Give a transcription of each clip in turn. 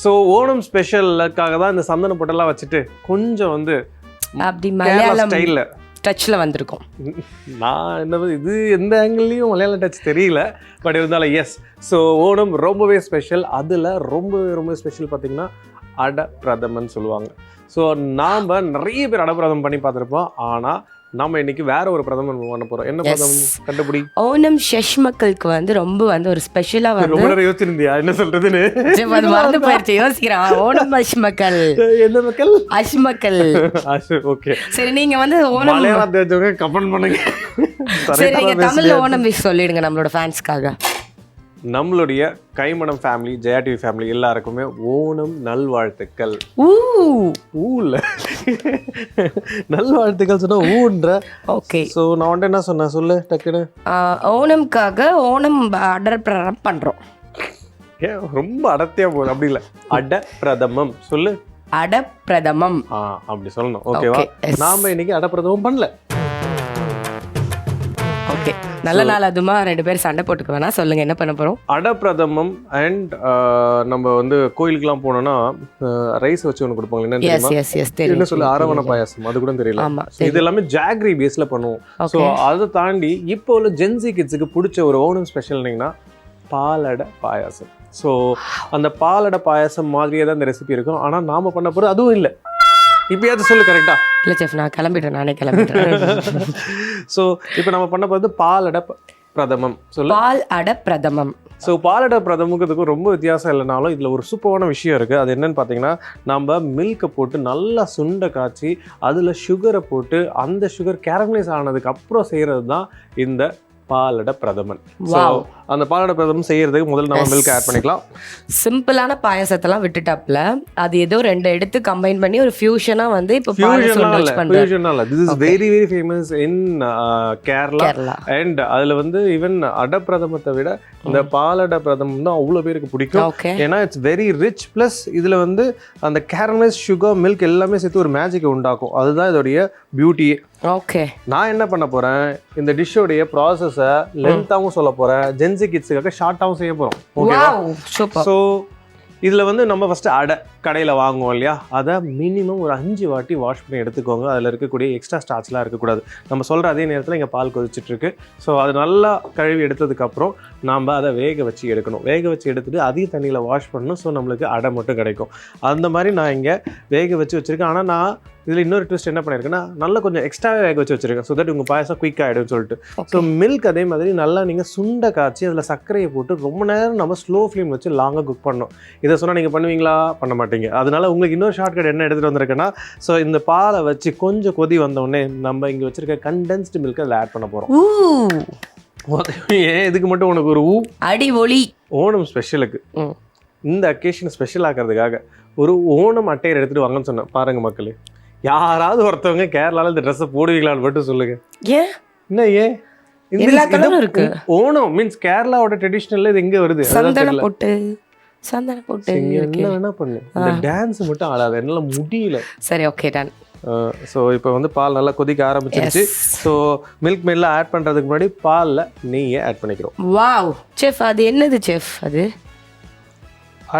So Onam ஸ்பெஷலுக்காக தான் இந்த சந்தன பொட்டெல்லாம் வச்சுட்டு கொஞ்சம் வந்து அப்படி மலையாளம் ஸ்டைலில் டச்சில் வந்திருக்கும். நான் என்ன இது எந்த ஆங்கிள்லேயும் மலையாளம் டச் தெரியல, பட் இருந்தாலும் எஸ். ஸோ ஓணம் ரொம்பவே ஸ்பெஷல். அதில் ரொம்ப ஸ்பெஷல் பார்த்தீங்கன்னா அடை பிரதமன் சொல்லுவாங்க. ஸோ நாம் நிறைய பேர் அடை பிரதமன் பண்ணி பார்த்துருப்போம். ஆனால் நம்ம இன்னைக்கு வேற ஒரு பிரதமன் பண்ண போறோம். என்ன பிரதமன் கண்டுபிடி? ஓணம் ஷஷ் மக்களுக்கு வந்து ரொம்ப வந்து ஒரு ஸ்பெஷலா வந்து ரொம்ப நேரம் யோசிச்சிருந்தியா என்ன சொல்றதுன்னு? மறந்து போயிடுச்சு, யோசிக்கிறேன். ஓணம் அஷ் மக்கள். என்ன மக்கள்? அஷ் மக்கள். ஓகே சரி, நீங்க வந்து ஓணம் மலையாளம் தெரிஞ்சவங்க கமெண்ட் பண்ணுங்க. சரி, நீங்க தமிழ்ல ஓணம் விஷ் சொல்லிடுங்க நம்மளோட ஃபேன்ஸ்க்காக. நம்மளுடைய கைமணம் ஃபேமிலி, ஜெயா டிவி ஃபேமிலி எல்லாருக்குமே ஓணம் நல்வாழ்த்துக்கள். ஊல நல்வாழ்த்துக்கள் சொன்னா ஊன்ற. ஓகே. ஸோ நான் வந்து என்ன சொன்னேன் சொல்லு டக்குன்னு. ஓணம்காக ஓணம் அடர் பண்றோம். ஏன் ரொம்ப அடர்த்தியா போகுது? அப்படி இல்லை, அட பிரதமம் சொல்லு. அடப்பிரதமம். அப்படி சொல்லணும். ஓகேவா? நாம இன்னைக்கு அடப்பிரதமம் பண்ணல. ஓகே, நல்ல நாள். அதுமா 2 பேர் சண்டை போட்டுக்க வேணா. சொல்லுங்க என்ன பண்ண போறோம்? அடப்பிரதமம் அண்ட் நம்ம வந்து கோயிலுக்குலாம் போனோம்னா ரைஸ் வச்சு ஒன்று கொடுப்பாங்க. என்ன தெரியுமா? என்ன சொல்லு, அரவண பாயாசம். அது கூட தெரியல. இது எல்லாமே ஜாகரி பேஸ்ல பண்ணுவோம். ஸோ அதை தாண்டி இப்போ உள்ள ஜென்சி கிட்ஸுக்கு பிடிச்ச ஒரு ஓணம் ஸ்பெஷல்னீங்கன்னா பாலடை பாயாசம். ஸோ அந்த பாலடை பாயாசம் மாதிரியே தான் இந்த ரெசிபி இருக்கும். ஆனால் நாம பண்ண போகிறது அதுவும் இல்லை. இப்பயாவது சொல்லு கரெக்டா? இல்லை செஃப், நான் கிளம்பிட்டேன், நானே கிளம்பிட்டேன். ஸோ இப்போ நம்ம பண்ண போகிறது பாலடை பிரதமம். சொல்லு. பால் அடை பிரதமம். ஸோ பாலடை பிரதமுக்கிறதுக்கும் ரொம்ப வித்தியாசம் இல்லைனாலும் இதில் ஒரு சூப்பரான விஷயம் இருக்குது. அது என்னன்னு பார்த்தீங்கன்னா, நம்ம மில்கை போட்டு நல்லா சுண்டை காய்ச்சி அதில் சுகரை போட்டு அந்த சுகர் கேரமலைஸ் ஆனதுக்கு அப்புறம் செய்கிறது தான் இந்த பாலடை பிரதமன். ஸோ அந்த பாலடை பிரதமன் செய்யறதுக்கு முதல்ல நம்ம மில்க் ஆட் பண்ணிக்கலாம். சிம்பிளான பாயாசத்தெல்லாம் விட்டுட்டாப்ல அது ஏதோ 2 எடுத்து கம்பைன் பண்ணி ஒரு ஃபியூஷனா வந்து இப்போ ஃபியூஷனால this is very famous in Kerala. And அதுல வந்து ஈவன் அடை பிரதமத்தை விட இந்த பாலடை பிரதமம் தான் அவ்வளோ பேருக்கு பிடிக்கும். ஏன்னா இட்ஸ் வெரி ரிச். பிளஸ் இதுல வந்து அந்த கேரமலைஸ் சுகர் மில்க் எல்லாமே சேர்த்து ஒரு மேஜிக்கை உண்டாக்கும். அதுதான் இதோடைய பியூட்டியே. ஓகே, நான் என்ன பண்ண போறேன், இந்த டிஷ்ஷோடைய ப்ராசஸை லென்த்தாகவும் சொல்ல போறேன், ஜென்சி கிட்ஸுக்காக ஷார்ட்டாகவும் செய்ய போறோம். ஓகேவா? ஸோ இதில் வந்து நம்ம ஃபஸ்ட்டு அடை கடையில் வாங்குவோம் இல்லையா, அதை மினிமம் ஒரு 5 வாட்டி வாஷ் பண்ணி எடுத்துக்கோங்க. அதில் இருக்கக்கூடிய எக்ஸ்ட்ரா ஸ்டார்ச்லாம் இருக்கக்கூடாது. நம்ம சொல்கிற அதே நேரத்தில் இங்கே பால் கொதிச்சிட்ருக்கு. ஸோ அது நல்லா கழுவி எடுத்ததுக்கப்புறம் நாம் அதை வேக வச்சு எடுக்கணும். வேக வச்சு எடுத்துகிட்டு அதையும் தண்ணியில் வாஷ் பண்ணணும். ஸோ நம்மளுக்கு அடை மட்டும் கிடைக்கும். அந்த மாதிரி நான் இங்கே வேக வச்சு வச்சுருக்கேன். ஆனால் நான் இதில் இன்னொரு ட்விஸ்ட் என்ன பண்ணியிருக்கேன்னா, நல்லா கொஞ்சம் எக்ஸ்ட்ராவே வேக வச்சு வச்சுருக்கேன். ஸோ தட் உங்கள் பாயசம் குயிக் ஆகிடும்னு சொல்லிட்டு. ஸோ மில்க் அதே மாதிரி நல்லா நீங்கள் சுண்டை காய்ச்சி அதில் சர்க்கரையை போட்டு ரொம்ப நேரம் நம்ம ஸ்லோ ஃப்ளேம் வச்சு லாங்காக குக் பண்ணணும். இதை சொன்னால் நீங்கள் பண்ணுவீங்களா? பண்ண மாட்டீங்க. அதனால உங்களுக்கு இன்னொரு ஷார்ட்கட் என்ன எடுத்துகிட்டு வந்திருக்கேன்னா, ஸோ இந்த பாலை வச்சு கொஞ்சம் கொதி வந்தோடனே நம்ம இங்கே வச்சுருக்க கண்டென்ஸ்டு மில்க் அதில் ஆட் பண்ண போகிறோம். ஏன் இதுக்கு மட்டும் உனக்கு ஒரு அடி ஒளி ஓணம் ஸ்பெஷலுக்கு இந்த அக்கேஷன் ஸ்பெஷல் ஆக்கிறதுக்காக ஒரு ஓணம் அட்டையர் எடுத்துகிட்டு வாங்கன்னு சொன்னேன். பாருங்கள் மக்களே, யாராவது ஒருத்தவங்க கேரளாவில் இந்த ட்ரெஸ்ஸை போடுவீங்களான்னு மட்டும் சொல்லுங்க. ஏன் என்ன ஏன் இருக்கு? ஓணம் மீன்ஸ் கேரளாவோட ட்ரெடிஷனல்ல இது எங்க வருது? சந்தன போட்டு என்ன வேணா பண்ணு, இந்த டான்ஸ் மட்டும் ஆடாது, என்னால முடியல. சரி, ஓகே, டன். ஸோ இப்போ வந்து பால் நல்லா கொதிக்க ஆரம்பிச்சிருச்சு. ஸோ மில்க் மெல்ல ஆட் பண்ணுறதுக்கு முன்னாடி பாலில் நெய்யை ஆட் பண்ணிக்கிறோம். வாவ் செஃப், அது என்னது செஃப்? அது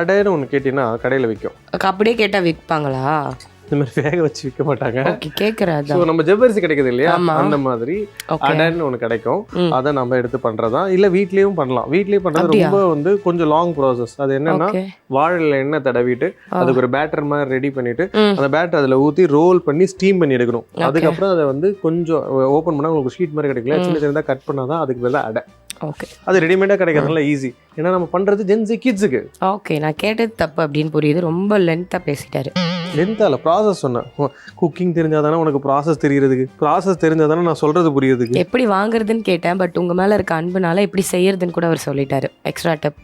அடைன்னு ஒன்று கேட்டீங்கன்னா கடையில் விற்கும். அப்படியே கேட்டால் விற்பாங்களா? இந்த மாதிரி வேக வச்சு விற்க மாட்டாங்க. கேட்குறாங்க. ஸோ நம்ம ஜவ்வரிசி கிடைக்குது இல்லையா, அந்த மாதிரி அடைன்னு ஒன்று கிடைக்கும். அதை நம்ம எடுத்து பண்ணுறதா இல்லை வீட்லேயும் பண்ணலாம். வீட்லேயும் பண்ணுறது ரொம்ப வந்து கொஞ்சம் லாங் ப்ராசஸ். அது என்னன்னா, வாழையில் எண்ணெய் தடவிட்டு அதுக்கு ஒரு பேட்டர் மாதிரி ரெடி பண்ணிட்டு அந்த பேட்டர் அதில் ஊற்றி ரோல் பண்ணி ஸ்டீம் பண்ணி எடுக்கணும். அதுக்கப்புறம் அதை வந்து கொஞ்சம் ஓப்பன் பண்ணால் உங்களுக்கு ஷீட் மாதிரி கிடைக்கல, சின்ன சின்னதாக கட் பண்ணால் தான் அதுக்கு பதிலாக அடை. ஓகே, அது ரெடிமேடாக கிடைக்கிறதுனால ஈஸி. ஏன்னா நம்ம பண்ணுறது ஜென்சி கிட்ஸுக்கு. ஓகே, நான் கேட்டது தப்பு அப்படின்னு புரியுது. ரொம்ப லென்த்தாக பேசிட்டாரு. லென்த்தால ப்ராசஸ் சொன்னேன். குக்கிங் தெரிஞ்சால் தானே உனக்கு ப்ராசஸ் தெரியுறதுக்கு, ப்ராசஸ் தெரிஞ்சால் தானே நான் சொல்கிறது புரியுறதுக்கு. எப்படி வாங்குறதுன்னு கேட்டேன், பட் உங்கள் மேலே இருக்க அன்புனால எப்படி செய்யறதுன்னு கூட அவர் சொல்லிட்டாரு. Extra dub.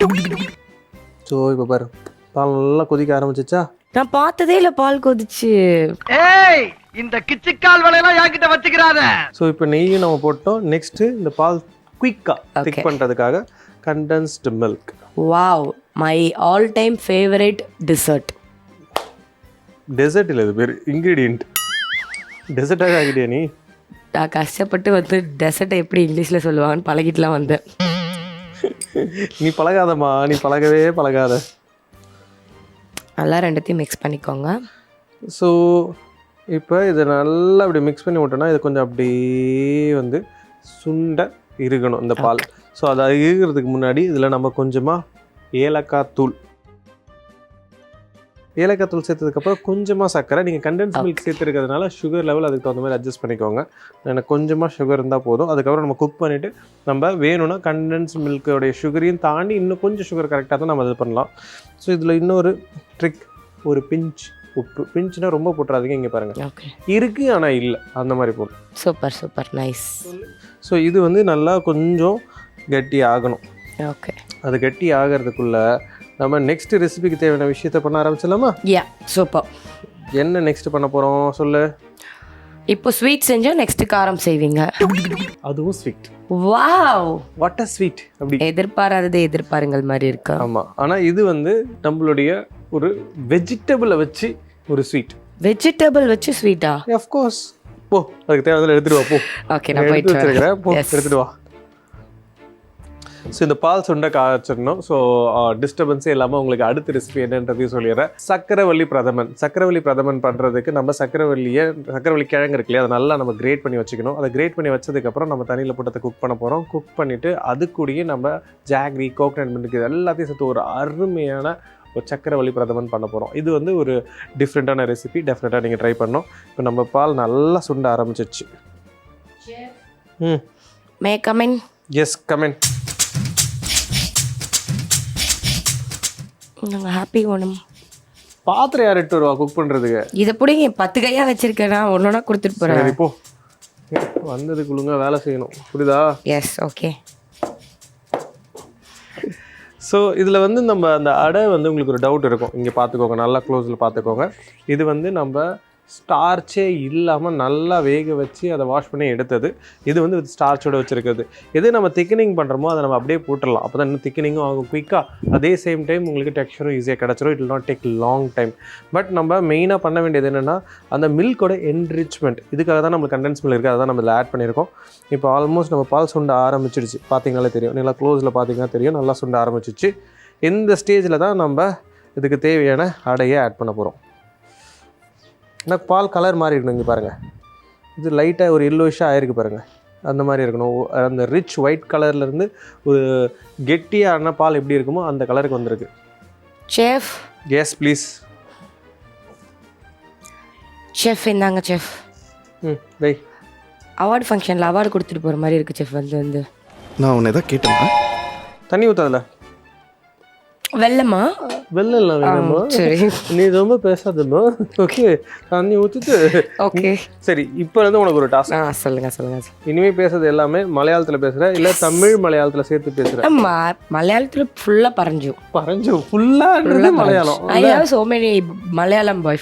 ஸோ இப்போ பாரு, பால் நல்லா கொதிக்க ஆரம்பிச்சிச்சா? நான் பார்த்ததே இல்லை பால் கொதிச்சு. ஏய், இந்த கிச்சிக்கால் வலையெல்லாம் யாக்கிட்ட வச்சுக்கிறாத. ஸோ இப்போ நெய்யும் நம்ம போட்டோம். நெக்ஸ்ட் இந்த பால் குயிக்காக திக் பண்ணுறதுக்காக condensed milk. Wow, my all time favourite dessert. Dessert இல்லை, இது பேர் இன்க்ரீடியன்ட். டெசர்ட்டாக ஆகிட்டியா நீ? நான் கஷ்டப்பட்டு வந்து டெசர்ட்டை எப்படி இங்கிலீஷில் சொல்லுவாங்கன்னு பழகிட்டுலாம் வந்தேன். நீ பழகாதம்மா, நீ பழகவே பழகாத. நல்லா ரெண்டுத்தையும் மிக்ஸ் பண்ணிக்கோங்க. ஸோ இப்போ இதை நல்லா அப்படி மிக்ஸ் பண்ணி விட்டோன்னா இது கொஞ்சம் அப்படியே வந்து சுண்ட இருக்கணும் இந்த பால். ஸோ அதை இருக்கிறதுக்கு முன்னாடி இதில் நம்ம கொஞ்சமாக ஏலக்காய் தூள் சேர்த்ததுக்கப்புறம் கொஞ்சமாக சர்க்கரை. நீங்கள் கண்டென்ஸ் மில்க் சேர்த்துருக்கிறதுனால சுகர் லெவல் அதுக்கு தகுந்த மாதிரி அட்ஜஸ்ட் பண்ணிக்கோங்க. எனக்கு கொஞ்சமாக சுகர் இருந்தால் போதும். அதுக்கப்புறம் நம்ம குக் பண்ணிவிட்டு நம்ம வேணும்னா கண்டென்ஸ் மில்கோடைய சுகரையும் தாண்டி இன்னும் கொஞ்சம் சுகர் கரெக்டாக தான் நம்ம இது பண்ணலாம். ஸோ இதில் இன்னொரு ட்ரிக், ஒரு பிஞ்ச் உப்பு. பிஞ்சுனா ரொம்ப போட்டுறாதீங்க. இங்கே பாருங்கள் இருக்குது ஆனால் இல்லை, அந்த மாதிரி போடும். Super nice. ஸோ இது வந்து நல்லா கொஞ்சம் கட்டி ஆகணும். ஓகே, அது கட்டி ஆகிறதுக்குள்ள நம்ம நெக்ஸ்ட் ரெசிபிக்கு தேவையான விஷயத்த பண்ண ஆரம்பிச்சிடலாமா? சூப்பர். என்ன நெக்ஸ்ட் பண்ண போகிறோம் சொல்லு. இப்போ ஸ்வீட் செஞ்சால் நெக்ஸ்ட் காரம் செய்வீங்க. அதுவும் sweet. Wow, what a sweet. அப்படி எதிர்பாராததை எதிர்பாருங்கள் மாதிரி இருக்கு. ஆமாம், ஆனால் இது வந்து நம்மளுடைய ஒரு வெஜிடபிளை வச்சு ஒரு ஸ்வீட். வெஜிடபிள் வச்சு ஸ்வீட்டா? ஆஃப்கோர்ஸ். போ, அதுக்கு தேவை எடுத்துட்டு வா. போ. ஓகே, நான் போயிட்டு வச்சிருக்கிறேன். போ, எடுத்துட்டு வா. ஸோ இந்த பால் சுண்டை காய்ச்சிடணும். ஸோ டிஸ்டர்பன்ஸே இல்லாமல் உங்களுக்கு அடுத்த ரெசிபி என்னன்றதையும் சொல்லிடுறேன். சக்கரவள்ளி பிரதமன் பண்ணுறதுக்கு நம்ம சக்கரவள்ளி கிழங்கு இருக்கு இல்லையா, அதை நல்லா நம்ம கிரேட் பண்ணி வச்சுக்கணும். அதை கிரேட் பண்ணி வச்சதுக்கப்புறம் நம்ம தண்ணியில் போட்டு குக் பண்ண போகிறோம். குக் பண்ணிவிட்டு அது கூடயே நம்ம ஜாக்ரி, கோகனட் மில்க் இது எல்லாத்தையும் சேர்த்து ஒரு அருமையான ஒரு சக்கரவள்ளி பிரதமன் பண்ண போகிறோம். இது வந்து ஒரு டிஃப்ரெண்ட்டான ரெசிபி. டெஃபினட்டாக நீங்கள் ட்ரை பண்ணணும். இப்போ நம்ம பால் நல்லா சுண்ட ஆரம்பிச்சிச்சு. May come in? Yes, come in. Happy Onam. பாத்திரம் யார் எட்டு வருவா குக் பண்ணுறதுக்கு? இதை பிடிங்க, 10 கையா வச்சிருக்கேன், நான் ஒன்றா கொடுத்துட்டு போகிறேன். இப்போ வந்ததுக்கு ஒழுங்காக வேலை செய்யணும், புரியுதா? S, okay. ஸோ இதில் வந்து நம்ம அந்த அடை வந்து உங்களுக்கு ஒரு டவுட் இருக்கும். இங்கே பார்த்துக்கோங்க, நல்லா க்ளோஸில் பார்த்துக்கோங்க. இது வந்து நம்ம ஸ்டார்ச்சே இல்லாமல் நல்லா வேக வச்சு அதை வாஷ் பண்ணி எடுத்தது. இது வந்து ஸ்டார்ச்சோடு வச்சுருக்கிறது. எது நம்ம திக்கனிங் பண்ணுறோமோ அதை நம்ம அப்படியே போட்டுடலாம். அப்போ தான் இன்னும் திக்கனிங்கும் ஆகும் குயிக்காக. அதே சேம் டைம் உங்களுக்கு டெக்ஸ்சரும் ஈஸியாக கிடச்சிரும். It will not take long time. But நம்ம மெயினாக பண்ண வேண்டியது என்னென்னா அந்த மில்கோட என்ரிச்மெண்ட். இதுக்காக தான் நம்மளுக்கு கண்டென்ஸ் மில்க் இருக்குது, அதை தான் நம்ம இதில் ஆட் பண்ணியிருக்கோம். இப்போ ஆல்மோஸ்ட் நம்ம பால் சுண்ட ஆரம்பிச்சிடுச்சு. பார்த்தீங்கனாலே தெரியும், நல்லா க்ளோஸில் பார்த்தீங்கன்னா தெரியும், நல்லா சுண்ட ஆரம்பிச்சிச்சு. இந்த ஸ்டேஜில் தான் நம்ம இதுக்கு தேவையான அடையை ஆட் பண்ண போகிறோம். ஆனால் பால் கலர் மாறி இருக்கணும். இங்கே பாருங்கள், இது லைட்டாக ஒரு எல்லோயிஷாக ஆயிருக்கு பாருங்கள், அந்த மாதிரி இருக்கணும். அந்த ரிச் ஒயிட் கலர்லேருந்து ஒரு கெட்டியான பால் எப்படி இருக்குமோ அந்த கலருக்கு வந்திருக்கு. செஃப். Yes please. செஃப் இந்தாங்க செஃப். வை. அவார்டு ஃபங்க்ஷனில் அவார்டு கொடுத்துட்டு போகிற மாதிரி இருக்குது செஃப். வந்து நான் உன்னை எதாவது கேட்டேன். தண்ணி ஊற்றாதுல. வெள்ளமா? வெள்ளம் இல்லை வேணுமா? சரி, நீ ரொம்ப பேசாதம்மா. ஓகே, தண்ணி ஊற்றிட்டு. ஓகே சரி, இப்போ வந்து உனக்கு ஒரு டாஸ்க். சொல்லுங்க. இனிமேல் பேசுறது எல்லாமே மலையாளத்தில் பேசுகிற இல்லை தமிழ் மலையாளத்தில் சேர்த்து பேசுகிறேன்? மலையாளத்தில் ஃபுல்லாக பறஞ்சு ஃபுல்லாக Malayalam. I have so many Malayalam bye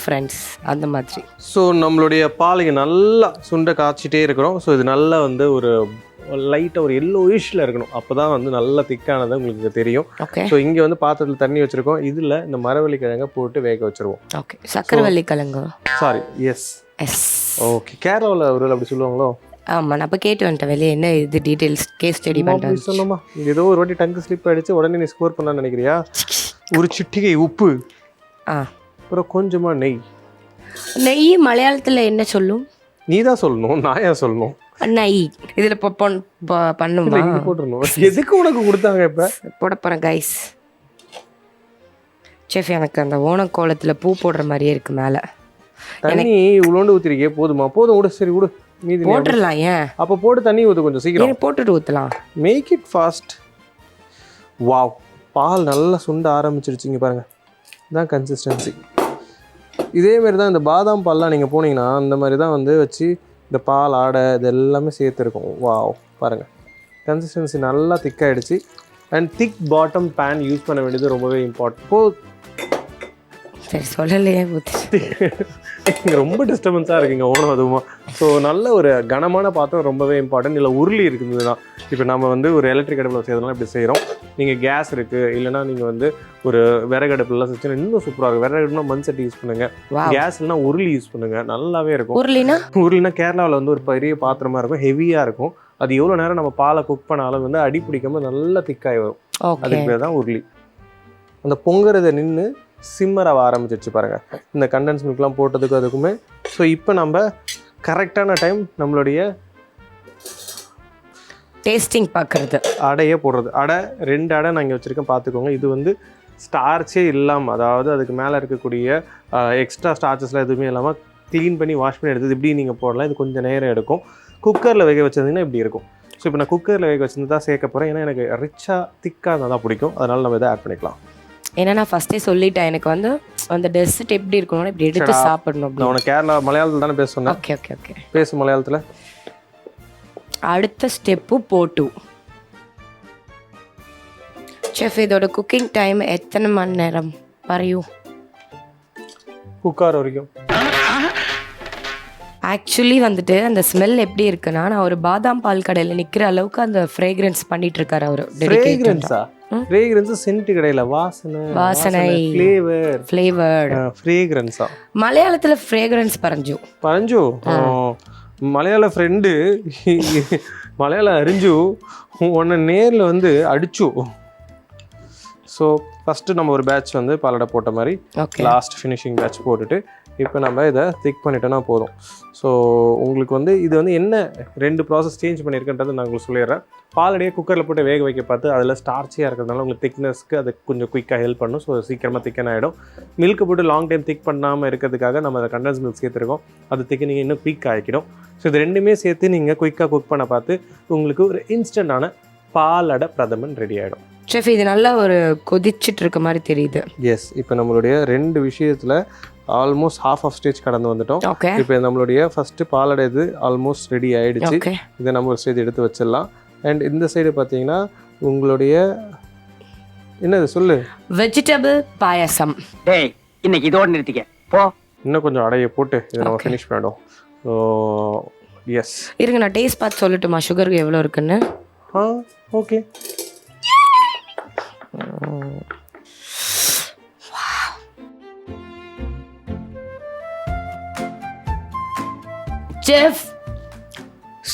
friends அந்த மாதிரி. ஸோ நம்மளுடைய பாலையை நல்லா சுண்டை காய்ச்சிட்டே இருக்கிறோம். ஸோ இது நல்லா வந்து ஒரு லைட்டாக ஒரு எல்லோயிஷில் இருக்கணும். அப்போ தான் வந்து நல்லா திக்கானது உங்களுக்கு தெரியும். ஸோ இங்கே வந்து பாத்திரத்தில் தண்ணி வச்சுருக்கோம். இதில் இந்த மரவள்ளி கிழங்கை போட்டு வேக வச்சுருவோம். ஓகே, சக்கரவள்ளி கிழங்கு. Sorry, S. ஓகே, கேரளாவில் அவர்கள் அப்படி சொல்லுவாங்களோ? ஆமாம், நான் இப்போ கேட்டு வந்துட்டேன் வெளியே. என்ன இது டீட்டெயில்ஸ் கேஸ் ஸ்டடி பண்ணுறேன் சொன்னோமா? ஏதோ ஒரு வாட்டி டங்கு ஸ்லிப் ஆகிடுச்சு, உடனே நீ ஸ்கோர் பண்ணலான்னு நினைக்கிறியா? ஒரு சிட்டிகை உப்பு, அப்புறம் கொஞ்சமாக நெய் மலையாளத்தில் என்ன சொல்லும்? நீ தான் சொல்லணும், நான் ஏன் சொல்லணும்? நெய் இதில் பண்ணுமா? போட்டுருணும். எதுக்கு உனக்கு கொடுத்தாங்க? இப்போ போட போகிறேன் கைஸ். செஃப், எனக்கு அந்த ஓணக்கோலத்தில் பூ போடுற மாதிரியே இருக்குது மேலே. தண்ணி இவ்வளோண்டு ஊற்றிருக்கே, போதுமா? போதும், விடு. சரி விடு, மீதி போட்டுடலாம். ஏன் அப்போ போட்டு தண்ணி ஊற்று கொஞ்சம் சீக்கிரம். போட்டுட்டு ஊற்றலாம். Make it fast. வாவ், பால் நல்லா சுண்ட ஆரம்பிச்சிருச்சிங்க பாருங்கள். இதுதான் கன்சிஸ்டன்சி. இதேமாரி தான் இந்த பாதாம் பால்லாம் நீங்கள் போனீங்கன்னா அந்த மாதிரி தான் வந்து வச்சு இந்த பால் ஆடை இது எல்லாமே சேர்த்துருக்கோம். வாவ், பாருங்கள் கன்சிஸ்டன்சி நல்லா திக்காகிடுச்சு. And thick bottom pan use பண்ண வேண்டியது ரொம்பவே இம்பார்ட்டன்ட். சரி, சொல்லலையே. இங்கே ரொம்ப டிஸ்டர்பன்ஸாக இருக்குங்க ஓனம் அதுவுமா. ஸோ நல்ல ஒரு கனமான பாத்திரம் ரொம்பவே இம்பார்ட்டன்ட். இல்லை உருளி இருக்குது தான். இப்போ நம்ம வந்து ஒரு எலக்ட்ரிக் அடுப்பில் செய்யறதுனால இப்படி செய்கிறோம். நீங்கள் கேஸ் இருக்குது, இல்லைனா நீங்கள் வந்து ஒரு விறகு அடுப்புலாம் செஞ்சு இன்னும் சூப்பராக இருக்கும். விறகு அடுப்புனா மண் சட்டி யூஸ் பண்ணுங்கள். கேஸ் இல்லைனா உருளி யூஸ் பண்ணுங்கள், நல்லாவே இருக்கும். உருளினா கேரளாவில் வந்து ஒரு பெரிய பாத்திரமாக இருக்கும், ஹெவியாக இருக்கும். அது எவ்வளோ நேரம் நம்ம பாலை குக் பண்ணாலும் வந்து அடி பிடிக்காமல் நல்லா திக்காகி வரும். ஓகே அதுக்கு பேர் தான் உருளி. அந்த பொங்குறதை நின்று சிம்மராக ஆரம்பிச்சிருச்சு பாருங்கள் இந்த கண்டென்ஸ் மில்க்லாம் போட்டதுக்கு அதுக்குமே. ஸோ இப்போ நம்ம கரெக்டான டைம் நம்மளுடைய டேஸ்டிங் பார்க்குறது, அடையே போடுறது. அடை 2 அடை நான் இங்கே வச்சுருக்கேன் பார்த்துக்கோங்க. இது வந்து ஸ்டார்ச்சே இல்லாமல், அதாவது அதுக்கு மேலே இருக்கக்கூடிய எக்ஸ்ட்ரா ஸ்டார்ச்சஸ்லாம் எதுவுமே இல்லாமல் க்ளீன் பண்ணி வாஷ் பண்ணி எடுத்தது இப்படி நீங்கள் போடலாம். இது கொஞ்சம் நேரம் எடுக்கும். குக்கரில் வேக வச்சிருந்தீங்கன்னா இப்படி இருக்கும். ஸோ இப்போ நான் குக்கரில் வேக வச்சிருந்து தான் சேர்க்க போகிறேன். ஏன்னா எனக்கு ரிச்சாக திக்காக இருந்தால் தான் பிடிக்கும். அதனால் நம்ம இதை ஆட் பண்ணிக்கலாம். ஏன்னா நான் ஃபஸ்ட்டே சொல்லிட்டேன் எனக்கு வந்து அந்த டெசர்ட் எப்படி இருக்கணும்னா இப்படி எடுத்து சாப்பிடணும். நான் உனக்கு கேரளா மலையாளத்தில் தானே பேச சொன்னேன். ஓகே ஓகே ஓகே பேசு மலையாளத்தில். அடுத்த ஸ்டெப்பு போட்டு. செஃப் இதோட குக்கிங் டைம் எத்தனை மணி நேரம் பரையும்? குக்கார் வரைக்கும். ஆக்சுவலி வந்துட்டு அந்த ஸ்மெல் எப்படி இருக்குன்னா, நான் ஒரு பாதாம் பால் கடையில் நிற்கிற அளவுக்கு அந்த ஃப்ரேக்ரன்ஸ் பண்ணிட்டு இருக்காரு அவர். ஃப்ரேக்ரன்ஸா? ஃப்ரேக்ரன்ஸ் சென்ட் கடையில் வாசனை ஃப்ளேவர் ஃப்ரேக்ரன்ஸா? மலையாளத்தில் ஃப்ரேக்ரன்ஸ் பரஞ்சு. மலையாள ஃப்ரெண்டு மலையாளம் அறிஞ்சு உன்னை நேரில் வந்து அடிச்சு. ஸோ ஃபஸ்ட்டு நம்ம ஒரு பேட்ச் வந்து பாலடை போட்ட மாதிரி லாஸ்ட் ஃபினிஷிங் பேட்ச் போட்டுட்டு இப்போ நம்ம இதை திக் பண்ணிட்டோன்னா போதும். ஸோ உங்களுக்கு வந்து இது வந்து என்ன 2 ப்ராசஸ் சேஞ்ச் பண்ணியிருக்குன்றது நான் உங்களுக்கு சொல்லிடுறேன். பாலடையே குக்கரில் போட்டு வேக வைக்க பார்த்து அதில் ஸ்டார்ச்சியாக இருக்கிறதுனால உங்களுக்கு திக்னஸ்க்கு அது கொஞ்சம் குயிக்காக ஹெல்ப் பண்ணும். ஸோ சீக்கிரமாக திக்கன் ஆகிடும். மில்க்கு போட்டு லாங் டைம் திக் பண்ணாமல் இருக்கிறதுக்காக நம்ம அதை கண்டென்ஸ் மில்க் சேர்த்துருக்கோம். அது திக்கினிங் இன்னும் குயிக் ஆகிடும். ஸோ இது 2மே சேர்த்து நீங்கள் குயிக்காக குக் பண்ண பார்த்து உங்களுக்கு ஒரு இன்ஸ்டண்ட்டான பாலடை பிரதமன் ரெடி ஆகிடும். செஃப் இது நல்லா ஒரு கொதிச்சுட்டு இருக்க மாதிரி தெரியுது. எஸ், இப்போ நம்மளுடைய 2 விஷயத்தில் ஆல்மோஸ்ட் half ஆஃப் ஸ்டேஜ் கடந்து வந்துட்டோம். இப்போ நம்மளுடைய ஃபஸ்ட்டு பாலடை இது ஆல்மோஸ்ட் ரெடி ஆகிடுச்சு. இதை நம்ம ஒரு ஸ்டேஜ் எடுத்து வச்சிடலாம். அண்ட் இந்த சைடு பார்த்தீங்கன்னா உங்களுடைய என்னது சொல்லு, வெஜிடபிள் பாயசம். இன்னைக்கு இதோட நிறுத்திக்க போ. இன்னும் கொஞ்சம் அடையை போட்டு இதை நம்ம ஃபினிஷ் பண்ணிடும். ஸோ எஸ், இருங்க நான் டேஸ்ட் பார்த்து சொல்லட்டுமா சுகருக்கு எவ்வளோ இருக்குன்னு? ஓகே. செஃப்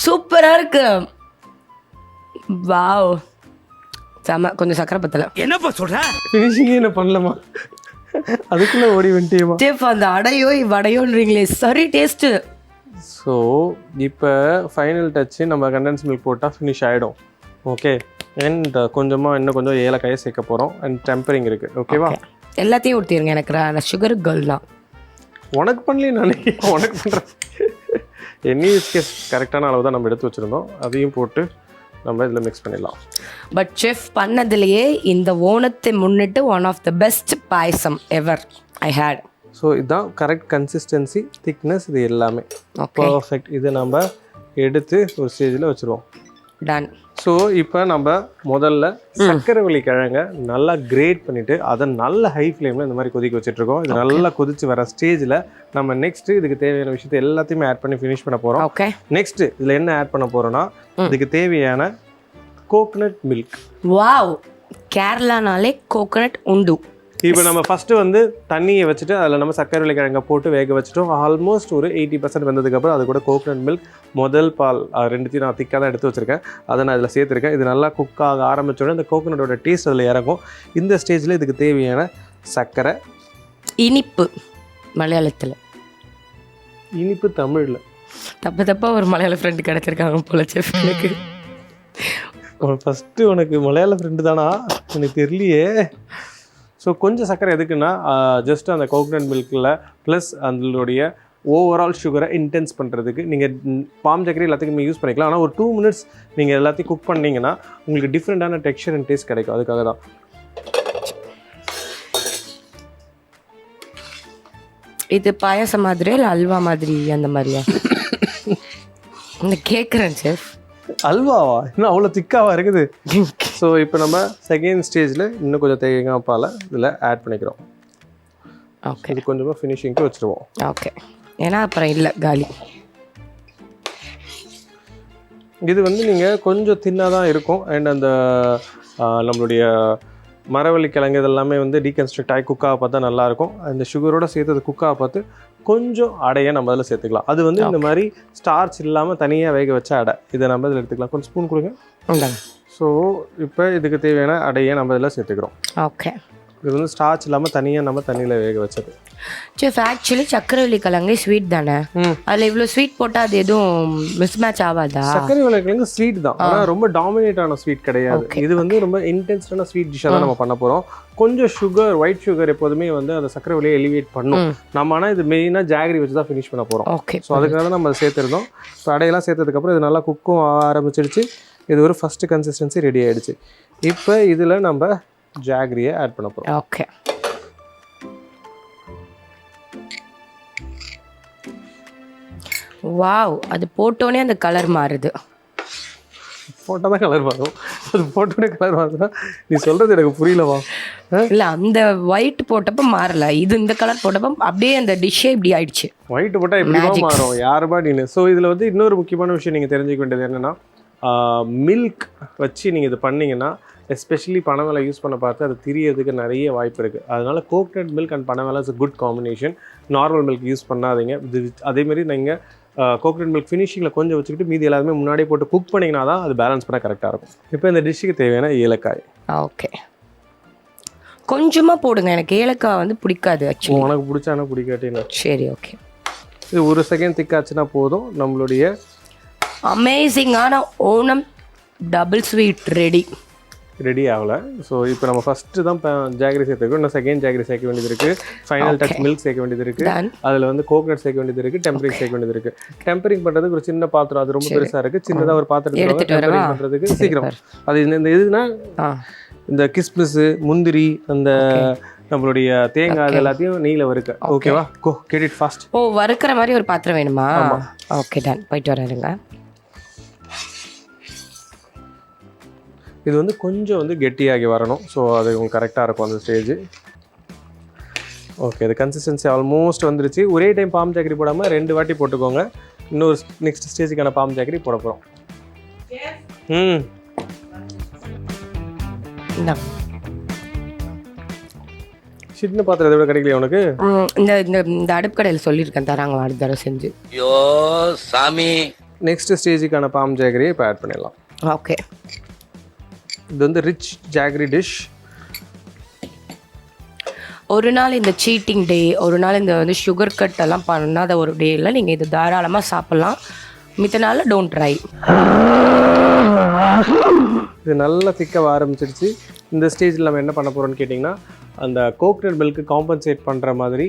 சூப்பரா இருக்கு. வாவ் செம. கொஞ்சம் சக்கரை பத்தல. என்னப்பா சொல்ற? ஃபினிஷிங்கே என்ன பண்ணலாமா? அதுக்குள்ள ஓடி வந்துட்டியமா? செஃப் அந்த அடையோ வடையோன்றீங்களே சரி டேஸ்ட்டு. ஸோ இப்போ ஃபைனல் டச்சு நம்ம கண்டென்ஸ் மில்க் போட்டால் ஃபினிஷ் ஆகிடும். ஓகே. அண்ட் கொஞ்சமாக இன்னும் கொஞ்சம் ஏலக்காயை சேர்க்க போகிறோம். அண்ட் டெம்பரிங் இருக்குது. ஓகேவா? எல்லாத்தையும் ஊற்றிடுங்க. எனக்கு சுகர் கேர்ள் தான். உனக்கு பண்ணலையே நானே உனக்கு பண்ணுறேன். எண்ணெய் கரெக்டான அளவு தான் நம்ம எடுத்து வச்சுருந்தோம். அதையும் போட்டு நம்ம இதில் மிக்ஸ் பண்ணிடலாம். பட் செஃப் பண்ணதுலேயே இந்த ஓணத்தை முன்னிட்டு one of the best payasam ever I had. So இதுதான் கரெக்ட் கன்சிஸ்டன்சி, திக்னஸ், இது எல்லாமே பர்ஃபெக்ட். இதை நம்ம எடுத்து ஒரு ஸ்டேஜில் வச்சுருவோம். டன். ஸோ இப்போ நம்ம முதல்ல சக்கரவள்ளி கிழங்க நல்லா கிரேட் பண்ணிவிட்டு அதை நல்ல ஹை ஃப்ளேமில் இந்த மாதிரி கொதிக்க வச்சுட்ருக்கோம். இது நல்லா கொதிச்சு வர ஸ்டேஜில் நம்ம நெக்ஸ்ட்டு இதுக்கு தேவையான விஷயத்தை எல்லாத்தையுமே ஆட் பண்ணி ஃபினிஷ் பண்ண போகிறோம். ஓகே. நெக்ஸ்ட்டு இதில் என்ன ஆட் பண்ண போகிறோன்னா இதுக்கு தேவையான கோகனட் மில்க். வாவ், கேரளானாலே கோகனட் உண்டு. இப்போ நம்ம ஃபஸ்ட்டு வந்து தண்ணியை வச்சுட்டு அதில் நம்ம சக்கரவள்ளி கிழங்க போட்டு வேக வச்சுட்டோம். ஆல்மோஸ்ட் ஒரு 80% வெந்ததுக்கப்புறம் அது கூட கோகனட் மில்க், முதல் பால், 2த்தையும் நான் திக்காக தான் எடுத்து வச்சுருக்கேன். அதை நான் இதில் சேர்த்துருக்கேன். இது நல்லா குக் ஆக ஆரம்பித்தோடனே இந்த கோகனட்டோட டேஸ்ட் அதில் இறங்கும். இந்த ஸ்டேஜில் இதுக்கு தேவையான சர்க்கரை, இனிப்பு மலையாளத்தில், இனிப்பு தமிழில் தப்பாக ஒரு மலையாள ஃப்ரெண்டு கிடச்சிருக்காங்க போல செஃப். எனக்கு ஃபஸ்ட்டு உனக்கு மலையாள ஃப்ரெண்டு தானா எனக்கு தெரியலையே. ஸோ கொஞ்சம் சர்க்கரை எதுக்குன்னா ஜஸ்ட் அந்த கோகனட் மில்கில் ப்ளஸ் அதனுடைய ஓவரால் சுகரை இன்டென்ஸ் பண்ணுறதுக்கு. நீங்கள் பாம் சர்க்கரை எல்லாத்துக்குமே யூஸ் பண்ணிக்கலாம். ஆனால் ஒரு 2 minutes நீங்கள் எல்லாத்தையும் குக் பண்ணிங்கன்னா உங்களுக்கு டிஃப்ரெண்ட்டான டெக்ஸ்சர் அண்ட் டேஸ்ட் கிடைக்கும். அதுக்காக தான். இது பாயசம் மாதிரி இல்லை அல்வா மாதிரி அந்த மாதிரியா? இந்த கேட்குறேன் செஃப். அல்வாவா? இன்னும் அவ்வளோ திக்காவா இருக்குது. ஸோ இப்போ நம்ம செகண்ட் ஸ்டேஜில் இன்னும் கொஞ்சம் தேங்காய் பாலை இதில் ஆட் பண்ணிக்கிறோம். ஓகே. இது கொஞ்சமாக ஃபினிஷிங்க்கு வச்சுருவோம். ஓகே. ஏன்னா அப்புறம் இல்லை காலி. இது வந்து நீங்கள் கொஞ்சம் தின்னாக தான் இருக்கும். அண்ட் அந்த நம்மளுடைய மரவள்ளி கிழங்கு இதெல்லாமே வந்து டீகன்ஸ்ட்ரக்ட் ஆகி குக்காக பார்த்தா நல்லாயிருக்கும். அந்த சுகரோட சேர்த்து அது குக்காக பார்த்து கொஞ்சம் அடையை நம்ம அதில் சேர்த்துக்கலாம். அது வந்து இந்த மாதிரி ஸ்டார்ச் இல்லாமல் தனியாக வேக வச்ச அடை. இதை நம்ம இதில் எடுத்துக்கலாம். கொஞ்சம் ஸ்பூன் கொடுங்க. உண்டாங்க. ஸோ இப்போ இதுக்கு தேவையான அடையை நம்ம இதில் சேர்த்துக்கிறோம். ஓகே. இது வந்து ஸ்டார்ச் இல்லாமல் தனியாக நம்ம தண்ணியில் வேக வச்சது. செஃப் ஆக்சுவலி சக்கரவள்ளி கிழங்கு ஸ்வீட் தானே, அதில் இவ்வளோ ஸ்வீட் போட்டால் அது எதுவும் மிஸ் மேட்ச் ஆகாதா? சக்கரவள்ளி கிழங்கு ஸ்வீட் தான், ஆனால் ரொம்ப டாமினேட்டான ஸ்வீட் கிடையாது. இது வந்து ரொம்ப இன்டென்ஸான ஸ்வீட் டிஷ்ஷாக தான் நம்ம பண்ண போகிறோம். கொஞ்சம் சுகர், ஒயிட் சுகர் எப்போதுமே வந்து அந்த சக்கரவள்ளியை எலிவேட் பண்ணும் நம்ம. ஆனால் இது மெயினாக ஜாகரி வச்சு தான் ஃபினிஷ் பண்ண போகிறோம். ஓகே. ஸோ அதுக்காக தான் நம்ம சேர்த்துருந்தோம். ஸோ அடையெல்லாம் சேர்த்ததுக்கப்புறம் இது நல்லா குக்கும் ஆரம்பிச்சிடுச்சு. இது ஒரு ஃபஸ்ட்டு கன்சிஸ்டன்சி ரெடி ஆகிடுச்சு. இப்போ இதில் நம்ம ஜாகரியை ஆட் பண்ண போகிறோம். ஓகே. வாவ், அது போட்டோனே அந்த கலர் மாறுது. போட்டால் தான் கலர் மாறும். அது போட்டோடனே கலர் மாறுதுன்னா நீ சொல்கிறது எனக்கு புரியலவா? இல்லை, அந்த ஒயிட் போட்டப்போ மாறல, இது இந்த கலர் போட்டப்போ அப்படியே அந்த டிஷ்ஷே இப்படி ஆயிடுச்சு. ஒயிட் போட்டால் எப்படிமா மாறும்? யாருபா நீனு? ஸோ இதில் வந்து இன்னொரு முக்கியமான விஷயம் நீங்கள் தெரிஞ்சுக்க வேண்டியது என்னென்னா, மில்க் வச்சு நீங்கள் இது பண்ணிங்கன்னா, எஸ்பெஷலி பனவெல்லம் யூஸ் பண்ண பார்த்து அது திரியறதுக்கு நிறைய வாய்ப்பு இருக்குது. அதனால் கோகனட் மில்க் அண்ட் பனவெல்லம் is a good combination. Normal milk use பண்ணாதீங்க. அதேமாதிரி நீங்கள் கோகனட் மில்க் ஃபினிஷிங்கில் கொஞ்சம் வச்சுக்கிட்டு மீதி எல்லாருமே முன்னாடியே போட்டு குக் பண்ணிங்கன்னா தான் அது பேலன்ஸ் பண்ண கரெக்டாக இருக்கும். இப்போ இந்த டிஷ்ஷுக்கு தேவையான ஏலக்காய். ஓகே, கொஞ்சமாக போடுங்க, எனக்கு ஏலக்காய் வந்து பிடிக்காது ஆக்சுவலி. உனக்கு பிடிச்சானா பிடிக்காட்டினா சரி, ஓகே. இது ஒரு செகண்ட் திக்காச்சுன்னா போதும். நம்மளுடைய அமேசிங்கான ஓணம் டபுள் ஸ்வீட் ரெடி ஆகலை. ஸோ இப்போ நம்ம ஃபஸ்ட்டு தான் ஜாகரி சேர்த்துருக்கோம். இன்னும் செகண்ட் ஜாகரி சேர்க்க வேண்டியது இருக்குது. ஃபைனல் டச் மில்க் சேர்க்க வேண்டியது இருக்குது. அதில் வந்து கோகனட் சேர்க்க வேண்டியது இருக்குது. டெம்பரிங் சேர்க்க வேண்டியது இருக்குது. டெம்பரிங் பண்ணுறதுக்கு ஒரு சின்ன பாத்திரம், அது ரொம்ப பெருசாக இருக்குது. சின்னதாக ஒரு பாத்திரத்தில் டெம்பரிங் பண்ணுறதுக்கு சீக்கிரம். அது இந்த எதுனா இந்த கிஸ்மிஸு, முந்திரி, அந்த நம்மளுடைய தேங்காய் அது எல்லாத்தையும் நெய்யில் வறுக்க. ஓகேவா? Go get it fast. ஓ, வறுக்கிற மாதிரி ஒரு பாத்திரம் வேணுமா? Okay, done. போயிட்டு வரேங்க. இது வந்து கொஞ்சம் வந்து கெட்டியாகி வரணும். ஸோ அது உங்களுக்கு கரெக்டாக இருக்கும் அந்த ஸ்டேஜ். ஓகே, இது கன்சிஸ்டன்சி ஆல்மோஸ்ட் வந்துருச்சு. ஒரே டைம் பாம் ஜாகரி போடாமல் 2 வாட்டி போட்டுக்கோங்க. இன்னொரு நெக்ஸ்ட் ஸ்டேஜுக்கான பாம் ஜாகரி போட போகிறோம். சின்ன பாத்திரம் எதோட கிடைக்கலையா உனக்கு? இந்த அடுப்பு கடையில் சொல்லியிருக்கேன், தராங்க அடுத்த தடவை செஞ்சு. ஐயோ சாமி. நெக்ஸ்ட் ஸ்டேஜுக்கான பாம் ஜாகரியை இப்போ ஆட் பண்ணிடலாம். ஓகே. இது வந்து ரிச் ஜாகரி டிஷ். ஒரு நாள் இந்த சீட்டிங் டே, ஒரு நாள் இந்த வந்து சுகர் கட் எல்லாம் பண்ணாத ஒரு டேயில் நீங்கள் இது தாராளமாக சாப்பிட்லாம். மித்த நாள் டோன்ட் ட்ரை. இது நல்லா திக்க ஆரம்பிச்சிருச்சு. இந்த ஸ்டேஜில் நம்ம என்ன பண்ண போகிறோம்னு கேட்டிங்கன்னா, அந்த கோகனட் மில்க்கு காம்பன்சேட் பண்ணுற மாதிரி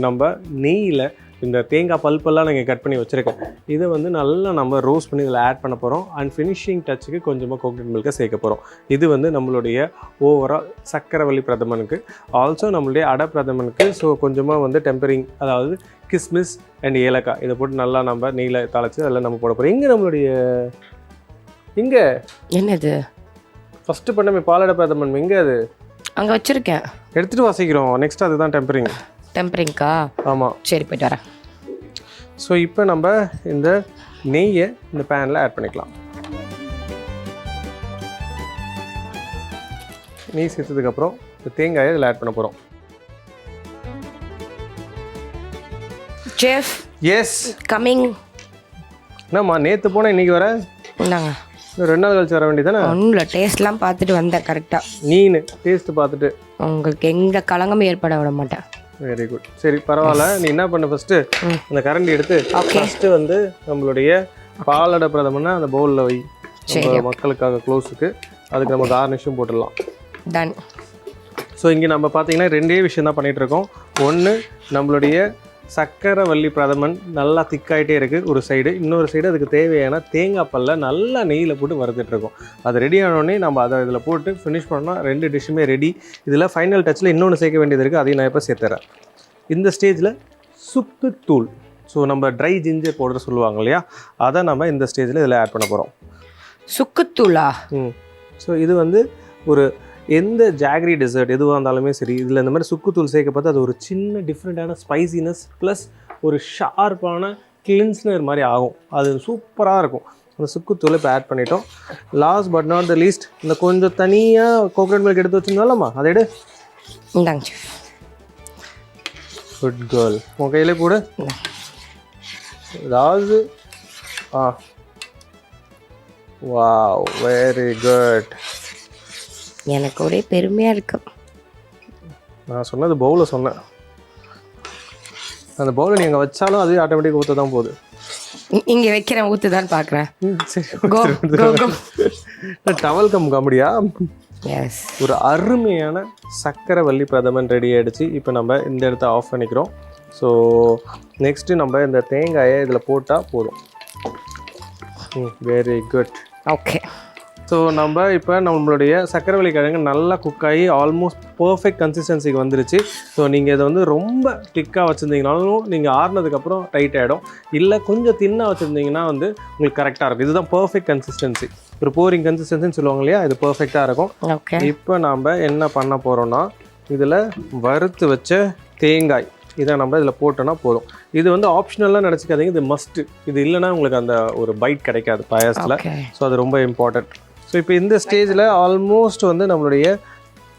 நம்ம நெய்யில் இந்த தேங்காய் பல்பெல்லாம் நீங்கள் கட் பண்ணி வச்சுருக்கேன். இதை வந்து நல்லா நம்ம ரோஸ்ட் பண்ணி இதில் ஆட் பண்ண போகிறோம். அண்ட் ஃபினிஷிங் டச்சுக்கு கொஞ்சமாக கோகனட் மில்கை சேர்க்க போகிறோம். இது வந்து நம்மளுடைய ஓவரால் சக்கரவள்ளி பிரதமனுக்கு, ஆல்சோ நம்மளுடைய அடை பிரதமனுக்கு. ஸோ கொஞ்சமாக வந்து டெம்பரிங், அதாவது கிஸ்மிஸ் அண்ட் ஏலக்காய் இதை போட்டு நல்லா நம்ம நெய்யில் தாளித்து அதில் நம்ம போட போகிறோம். எங்கே நம்மளுடைய இங்கே என்னது ஃபஸ்ட்டு பண்ணமே பாலடை பிரதமன் எங்கே? அது அங்கே வச்சுருக்கேன், எடுத்துகிட்டு வாசிக்கிறோம். நெக்ஸ்ட் அதுதான் டெம்பரிங்க்கா? ஆமாம், சரி, போய்ட்டு வரேன். ஸோ இப்போ நம்ம இந்த நெய்யை இந்த பேனில் ஆட் பண்ணிக்கலாம். நெய் சேர்த்ததுக்கப்புறம் இந்த தேங்காயை இதில் ஆட் பண்ண போகிறோம். Chef yes coming. என்னம்மா நேற்று போனால் இன்றைக்கி வர? இந்தாங்க. இன்னும் 2 நாள் கழிச்சு வர வேண்டியதானே? ஒன்றும் இல்லை, டேஸ்ட்லாம் பார்த்துட்டு வந்தேன் கரெக்டாக. நீனு டேஸ்ட்டு பார்த்துட்டு உங்களுக்கு எந்த கலங்கமும் ஏற்பட விட மாட்டேன். Very good. சரி, பரவாயில்ல. நீ என்ன பண்ண, ஃபஸ்ட்டு அந்த கரண்டி எடுத்து ஃபஸ்ட்டு வந்து நம்மளுடைய பாலடை பிரதமன்னா அந்த பவுலில் வை, மக்களுக்காக க்ளோஸுக்கு. அதுக்கு நம்ம கார்னிஷும் போட்டுடலாம். டன். ஸோ இங்கே நம்ம பார்த்தீங்கன்னா 2 விஷயம் தான் பண்ணிகிட்ருக்கோம். ஒன்று, நம்மளுடைய சக்கரவள்ளி பிரதமன் நல்லா திக்காயிட்டே இருக்குது ஒரு சைடு. இன்னொரு சைடு அதுக்கு தேவையான தேங்காய் பல்ல நல்லா நெய்யில் போட்டு வறுத்துட்ருக்கோம். அது ரெடி ஆனோடனே நம்ம அதை இதில் போட்டு ஃபினிஷ் பண்ணால் 2 டிஷ்ஷுமே ரெடி. இதில் ஃபைனல் டச்சில் இன்னொன்று சேர்க்க வேண்டியது இருக்குது, அதையும் நான் இப்போ சேர்த்துறேன். இந்த ஸ்டேஜில் சுக்குத்தூள், ஸோ நம்ம ட்ரை ஜிஞ்சர் பவுடர் சொல்லுவாங்க இல்லையா, அதை நம்ம இந்த ஸ்டேஜில் இதில் ஆட் பண்ண போகிறோம். சுக்குத்தூளா? ஸோ இது வந்து ஒரு எந்த ஜாகரி டெசர்ட் எதுவாக இருந்தாலுமே சரி, இதில் இந்த மாதிரி சுக்குத்தூள் சேர்க்க பார்த்து அது ஒரு சின்ன டிஃப்ரெண்ட்டான ஸ்பைசினஸ் ப்ளஸ் ஒரு ஷார்ப்பான கிளின்ஸ்னர் மாதிரி ஆகும். அது சூப்பராக இருக்கும். அந்த சுக்குத்தூளை இப்போ ஆட் பண்ணிட்டோம். Last but not the least, இந்த கொஞ்சம் தனியாக கோகனட் மில்க் எடுத்து வச்சுருந்தாலம்மா அதை எடு. இந்தாங்க. Good girl. உன் கையிலே போடு. அதாவது வாவ், வெரி குட். எனக்கு ஒரே பெருமையா இருக்கு. நான் சொன்னது பவுலை சொன்னேன். அந்த பவுலை நீங்கள் வச்சாலும் அதுவே ஆட்டோமேட்டிக் ஊற்ற தான் போகுது. இங்க வைக்கிறேன், ஊத்துதான் பாக்குறேன். டவல் கம் காமெடியா. எஸ், ஒரு அருமையான சக்கரவள்ளி பிரதமன் ரெடி ஆகிடுச்சு. இப்போ நம்ம இந்த இடத்த ஆஃப் பண்ணிக்கிறோம். ஸோ நெக்ஸ்ட்டு நம்ம இந்த தேங்காயை இதில் போட்டால் போதும். Very good. ஓகே. ஸோ நம்ம இப்போ நம்மளுடைய சக்கரவள்ளி கிழங்கு நல்லா குக் ஆகி ஆல்மோஸ்ட் பர்ஃபெக்ட் கன்சிஸ்டன்சிக்கு வந்துருச்சு. ஸோ நீங்கள் இதை வந்து ரொம்ப திக்காக வச்சுருந்தீங்கனாலும் நீங்கள் ஆறுனதுக்கப்புறம் டைட் ஆகிடும். இல்லை கொஞ்சம் தின்னாக வச்சுருந்தீங்கன்னா வந்து உங்களுக்கு கரெக்டாக இருக்கும். இதுதான் பர்ஃபெக்ட் கன்சிஸ்டன்சி. ஒரு போரிங் கன்சிஸ்டன்சின்னு சொல்லுவாங்க இல்லையா, இது பர்ஃபெக்டாக இருக்கும். ஓகே. இப்போ நாம் என்ன பண்ண போகிறோன்னா, இதில் வறுத்து வச்ச தேங்காய் இதை நம்ம இதில் போட்டோன்னா போதும். இது வந்து ஆப்ஷனலாக நினச்சிக்காதீங்க, இது மஸ்ட்டு. இது இல்லைன்னா உங்களுக்கு அந்த ஒரு பைட் கிடைக்காது பாயாசத்தில். ஸோ அது ரொம்ப இம்பார்ட்டண்ட். ஸோ இப்போ இந்த ஸ்டேஜில் ஆல்மோஸ்ட் வந்து நம்மளுடைய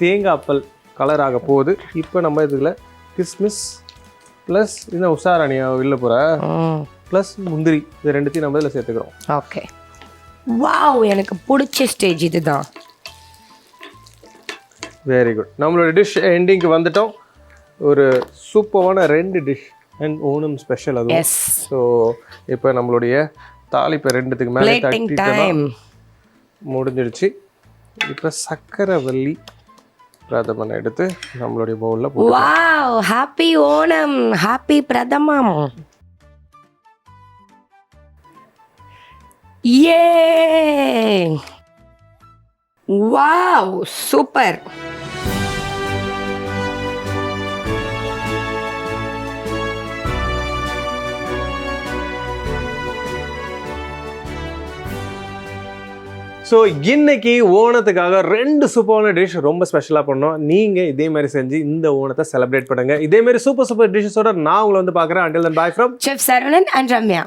தேங்காய் பல் கலர் ஆக போகுது. இப்போ நம்ம இதில் கிஸ்மிஸ் ப்ளஸ் இந்த உஷாராணியா இல்லை போகிற ப்ளஸ் முந்திரி இது ரெண்டுத்தையும் நம்ம இதில் சேர்த்துக்கிறோம். ஓகே. வாவ், எனக்கு பிடிச்ச ஸ்டேஜ் இதுதான். Very good. நம்மளோட டிஷ் எண்டிங்க்கு வந்துட்டோம். ஒரு சூப்பரான 2 டிஷ் அண்ட் ஓணம் ஸ்பெஷல் அது. ஸோ இப்போ நம்மளுடைய தாளிப்பை 2த்துக்கு மேலே தட்டிட்டோம், முடிஞ்சிடுச்சு. இப்போ சக்கரவள்ளி பிரதமன் எடுத்து நம்மளுடைய பவுலில் போட்டு. Wow, happy Onam, happy prathaman. ஏ, வாவ், சூப்பர். ஸோ இன்னைக்கு ஓணத்துக்காக 2 சூப்பரான டிஷ் ரொம்ப ஸ்பெஷலாக பண்ணோம். நீங்கள் இதே மாதிரி செஞ்சு இந்த ஓணத்தை செலிப்ரேட் பண்ணுங்கள். இதே மாதிரி சூப்பர் டிஷ்ஷஸோட நான் உங்களை வந்து பார்க்குறேன். Until then, bye from Chef Saravanan and Ramya.